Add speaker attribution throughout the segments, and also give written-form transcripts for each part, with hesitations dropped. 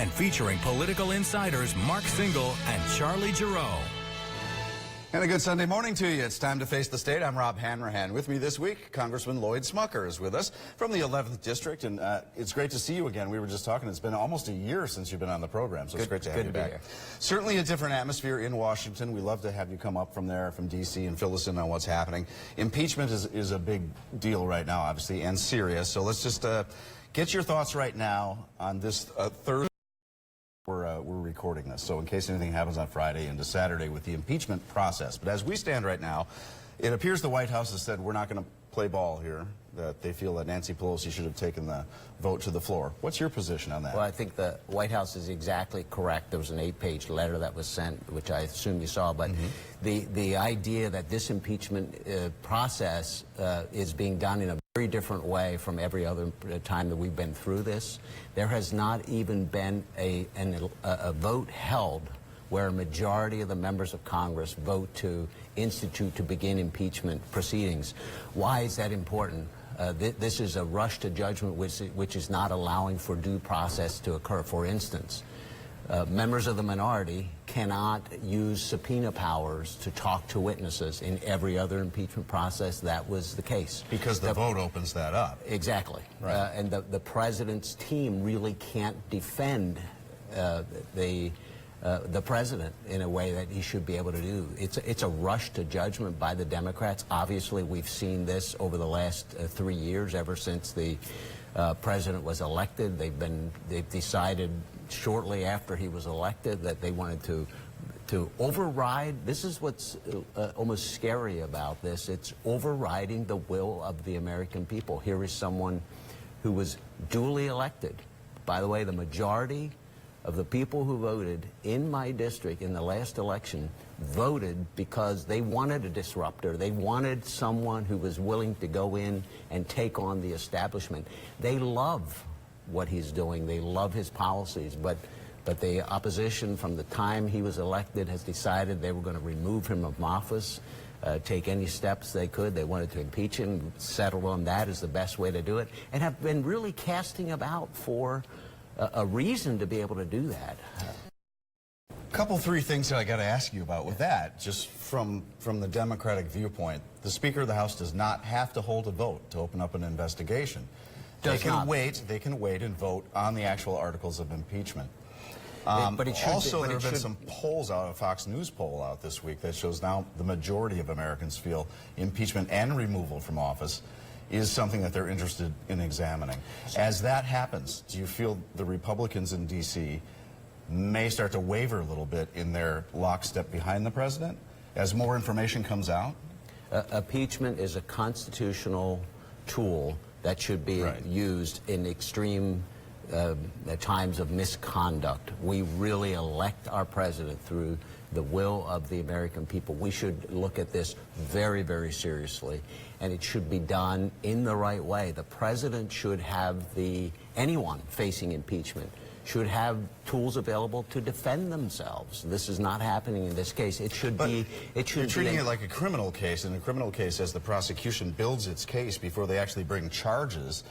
Speaker 1: and featuring political insiders Mark Singal and Charlie Giroux.
Speaker 2: And a good Sunday morning to you. It's time to face the state. I'm Robb Hanrahan. With me this week, Congressman Lloyd Smucker is with us from the 11th District, and it's great to see you again. We were just talking. It's been almost a year since you've been on the program, so it's great to have you back. Certainly a different atmosphere in Washington. We love to have you come up from there, from D.C., and fill us in on what's happening. Impeachment is a big deal right now, obviously, and serious. So let's just get your thoughts right now on this Thursday. We're recording this, so in case anything happens on Friday into Saturday with the impeachment process. But as we stand right now, it appears the White House has said we're not going to play ball here, that they feel that Nancy Pelosi should have taken the vote to the floor. What's your position on that?
Speaker 3: Well, I think the White House is exactly correct. There was an 8-page letter that was sent, which I assume you saw, but the idea that this impeachment process is being done in a very different way from every other time that we've been through this. There has not even been a vote held where a majority of the members of Congress vote to institute to begin impeachment proceedings. Why is that important? This is a rush to judgment which is not allowing for due process to occur. For instance, members of the minority cannot use subpoena powers to talk to witnesses. In every other impeachment process, that was the case.
Speaker 2: Because the vote opens that up. Exactly.
Speaker 3: Right. And the president's team really can't defend the president in a way that he should be able to do. It's a rush to judgment by the Democrats. Obviously, we've seen this over the last 3 years, ever since the president was elected. They've decided shortly after he was elected that they wanted to override. This is what's almost scary about this. It's overriding the will of the American people. Here is someone who was duly elected. By the way, the majority of the people who voted in my district in the last election voted because they wanted a disruptor. They wanted someone who was willing to go in and take on the establishment. They love what he's doing. They love his policies, but the opposition from the time he was elected has decided they were going to remove him from office, take any steps they could. They wanted to impeach him, settle on that as the best way to do it, and have been really casting about for a reason to be able to do that.
Speaker 2: Three things that I got to ask you about with that, just from the Democratic viewpoint. The Speaker of the House does not have to hold a vote to open up an investigation. They can wait and vote on the actual articles of impeachment.
Speaker 3: But it should
Speaker 2: also, there have been some polls out, a Fox News poll out this week that shows now the majority of Americans feel impeachment and removal from office is something that they're interested in examining. As that happens, do you feel the Republicans in D.C. may start to waver a little bit in their lockstep behind the president as more information comes out?
Speaker 3: Impeachment is a constitutional tool that should be used in extreme times of misconduct. We really elect our president through the will of the American people. We should look at this very, very seriously, and it should be done in the right way. The president should have anyone facing impeachment should have tools available to defend themselves. This is not happening in this case. It should be.
Speaker 2: You're treating it like a criminal case. In a criminal case, as the prosecution builds its case before they actually bring charges,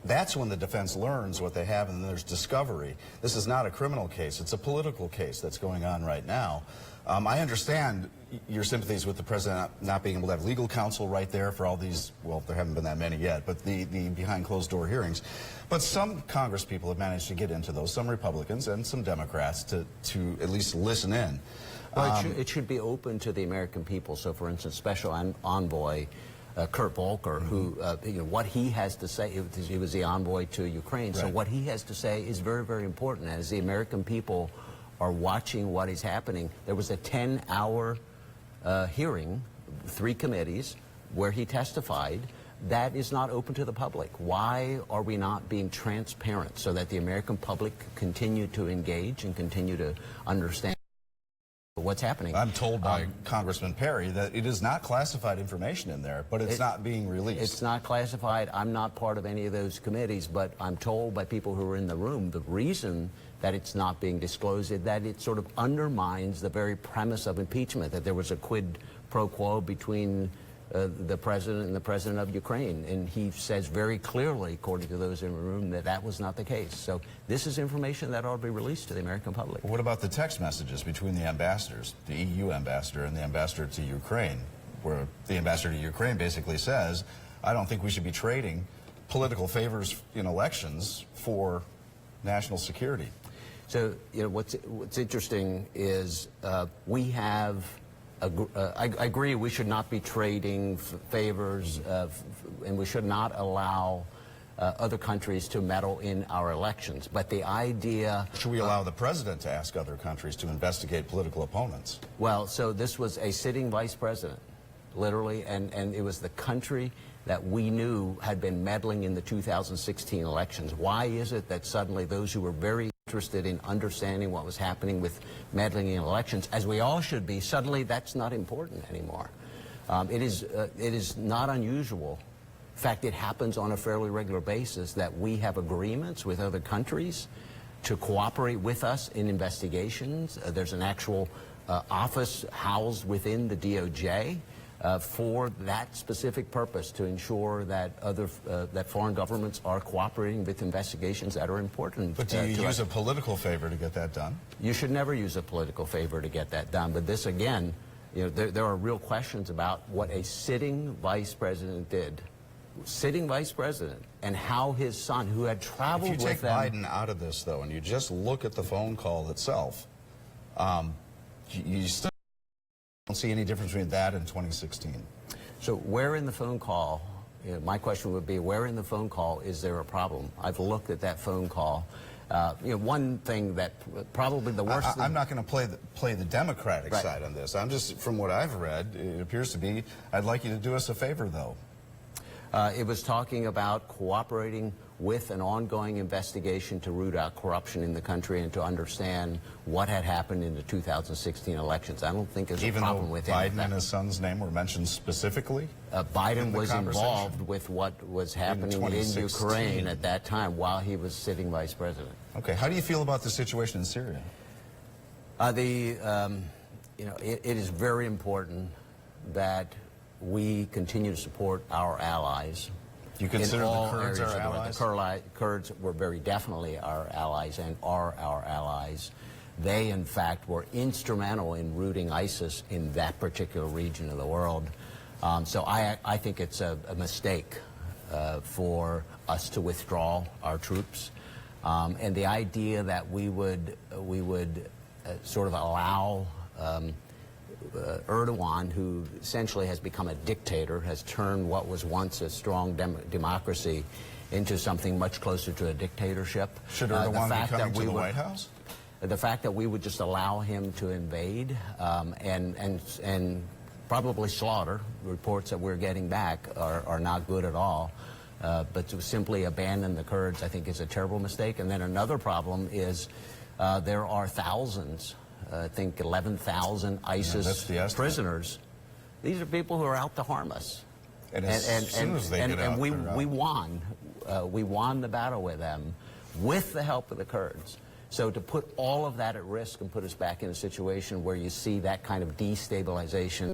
Speaker 2: that's when the defense learns what they have, and then there's discovery. This is not a criminal case. It's a political case that's going on right now. I understand your sympathies with the president not being able to have legal counsel right there for all these, well, there haven't been that many yet, but the behind closed door hearings. But some Congress people have managed to get into those, some Republicans and some Democrats, to at least listen in.
Speaker 3: Well, it should be open to the American people. So, for instance, Special Envoy Kurt Volker, who, what he has to say, he was the envoy to Ukraine, so what he has to say is very, very important. As the American people are watching what is happening, there was a 10-hour hearing, 3 committees, where he testified. That is not open to the public. Why are we not being transparent so that the American public continue to engage and continue to understand what's happening?
Speaker 2: I'm told by Congressman Perry that it is not classified information in there, but it's not being released.
Speaker 3: It's not classified. I'm not part of any of those committees, but I'm told by people who are in the room the reason that it's not being disclosed is that it sort of undermines the very premise of impeachment, that there was a quid pro quo between the president and the president of Ukraine. And he says very clearly, according to those in the room, that that was not the case. So this is information that ought to be released to the American public.
Speaker 2: What about the text messages between the ambassadors, the EU ambassador and the ambassador to Ukraine, where the ambassador to Ukraine basically says, I don't think we should be trading political favors in elections for national security?
Speaker 3: So, you know, what's interesting is we have, I agree we should not be trading favors and we should not allow other countries to meddle in our elections. But the idea...
Speaker 2: Should we allow the president to ask other countries to investigate political opponents?
Speaker 3: Well, so this was a sitting vice president, literally, and it was the country that we knew had been meddling in the 2016 elections. Why is it that suddenly those who were very interested in understanding what was happening with meddling in elections, as we all should be, suddenly that's not important anymore? It is not unusual. In fact, it happens on a fairly regular basis that we have agreements with other countries to cooperate with us in investigations. There's an actual office housed within the DOJ for that specific purpose, to ensure that that foreign governments are cooperating with investigations that are important.
Speaker 2: But do you use a political favor to get that done?
Speaker 3: You should never use a political favor to get that done. But this, again, you know, there are real questions about what a sitting vice president did. Sitting vice president, and how his son, who had traveled with them...
Speaker 2: If you take Biden out of this, though, and you just look at the phone call itself, you still don't see any difference between that and 2016.
Speaker 3: So where in the phone call, you know, my question would be, where in the phone call is there a problem? I've looked at that phone call. You know, one thing that probably the worst...
Speaker 2: I'm not going to play the Democratic side on this. I'm just, from what I've read, it appears to be, I'd like you to do us a favor, though.
Speaker 3: It was talking about cooperating with an ongoing investigation to root out corruption in the country and to understand what had happened in the 2016 elections. I don't think there's a problem with that.
Speaker 2: Even though Biden and his son's name were mentioned specifically?
Speaker 3: Biden was involved with what was happening in Ukraine at that time while he was sitting vice president.
Speaker 2: Okay. How do you feel about the situation in Syria?
Speaker 3: You know, it is very important that we continue to support our allies.
Speaker 2: You consider the Kurds our allies?
Speaker 3: The Kurds were very definitely our allies and are our allies. They, in fact, were instrumental in rooting ISIS in that particular region of the world. So I think it's a mistake for us to withdraw our troops. And the idea that we would sort of allow Erdogan, who essentially has become a dictator, has turned what was once a strong democracy into something much closer to a dictatorship.
Speaker 2: Should Erdogan be coming to the White House?
Speaker 3: The fact that we would just allow him to invade and probably slaughter, reports that we're getting back are not good at all. But to simply abandon the Kurds, I think, is a terrible mistake. And then another problem is there are thousands, I think 11,000 ISIS prisoners. These are people who are out to harm us.
Speaker 2: And as soon as they get out,
Speaker 3: we won. We won the battle with them with the help of the Kurds. So to put all of that at risk and put us back in a situation where you see that kind of destabilization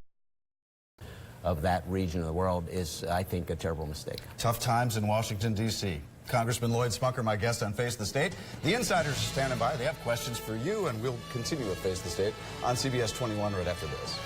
Speaker 3: of that region of the world is, I think, a terrible mistake.
Speaker 2: Tough times in Washington, D.C. Congressman Lloyd Smucker, my guest on Face the State. The insiders are standing by. They have questions for you, and we'll continue with Face the State on CBS 21 right after this.